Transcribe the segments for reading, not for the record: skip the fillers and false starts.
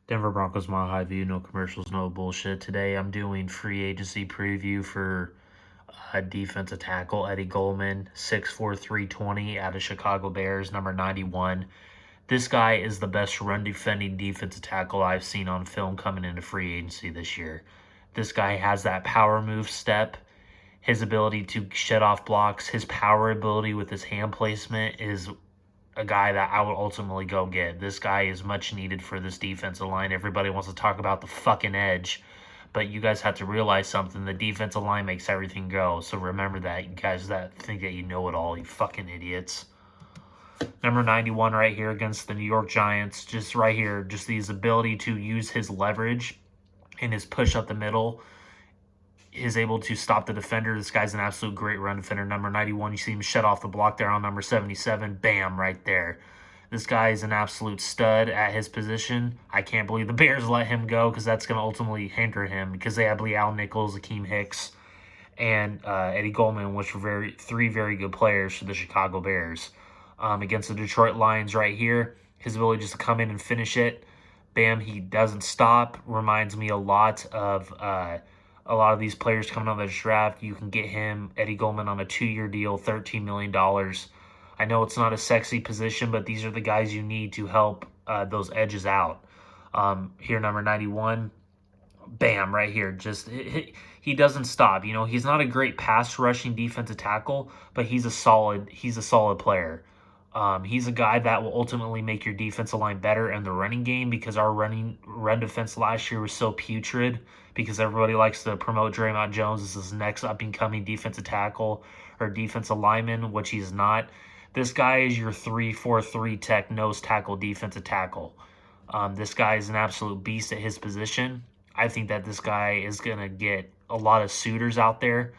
Denver Broncos Mile High View, no commercials, no bullshit. Today I'm doing free agency preview for defensive tackle Eddie Goldman, 6'4", 320 out of Chicago Bears, number 91. This guy is the best run defending defensive tackle I've seen on film coming into free agency this year. This guy has that power move step, his ability to shed off blocks, his power ability with his hand placement is a guy that I would ultimately go get. This guy is much needed for this defensive line. Everybody wants to talk about the fucking edge, but you guys have to realize something. The defensive line makes everything go. So remember that, you guys that think that you know it all, you fucking idiots. Number 91 right here against the New York Giants. Just right here, just his ability to use his leverage and his push up the middle is able to stop the defender. This guy's an absolute great run defender. Number 91, you see him shut off the block there on number 77. Bam, right there. This guy is an absolute stud at his position. I can't believe the Bears let him go because that's going to ultimately hinder him because they have Leal Nichols, Akeem Hicks, and Eddie Goldman, which were three very good players for the Chicago Bears. Against the Detroit Lions right here, his ability just to come in and finish it. Bam, he doesn't stop. Reminds me a lot of a lot of these players coming out of the draft. You can get him, Eddie Goldman, on a 2-year deal, $13 million. I know it's not a sexy position, but these are the guys you need to help those edges out. Here, number 91, bam, right here. Just he doesn't stop. You know, he's not a great pass rushing defensive tackle, but he's a solid player. He's a guy that will ultimately make your defensive line better in the running game because our run defense last year was so putrid because everybody likes to promote Draymond Jones as his next up-and-coming defensive tackle or defensive lineman, which he's not. This guy is your 3-4-3 tech nose tackle defensive tackle. This guy is an absolute beast at his position. I think that this guy is going to get a lot of suitors out there.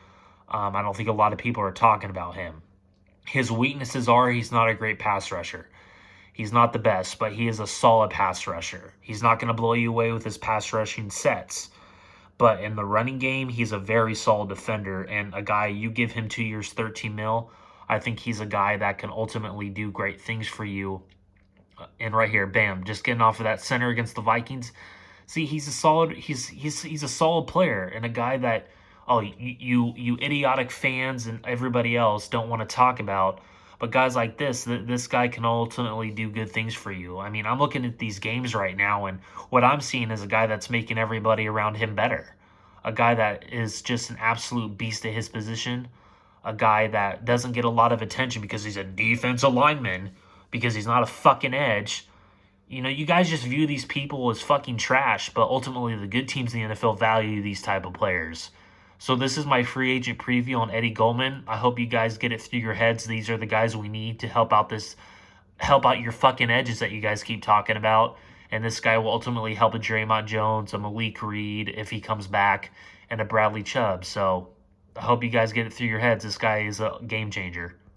I don't think a lot of people are talking about him. His weaknesses are he's not a great pass rusher. He's not the best, but he is a solid pass rusher. He's not going to blow you away with his pass rushing sets. But in the running game, he's a very solid defender and a guy, you give him 2 years, 13 mil. I think he's a guy that can ultimately do great things for you. And right here, bam, just getting off of that center against the Vikings. See, he's a solid player and a guy that you idiotic fans and everybody else don't want to talk about. But guys like this guy can ultimately do good things for you. I mean, I'm looking at these games right now, and what I'm seeing is a guy that's making everybody around him better. A guy that is just an absolute beast at his position. A guy that doesn't get a lot of attention because he's a defensive lineman, because he's not a fucking edge. You know, you guys just view these people as fucking trash, but ultimately the good teams in the NFL value these type of players. So this is my free agent preview on Eddie Goldman. I hope you guys get it through your heads. These are the guys we need to help out your fucking edges that you guys keep talking about. And this guy will ultimately help a Draymond Jones, a Malik Reed if he comes back, and a Bradley Chubb. So I hope you guys get it through your heads. This guy is a game changer.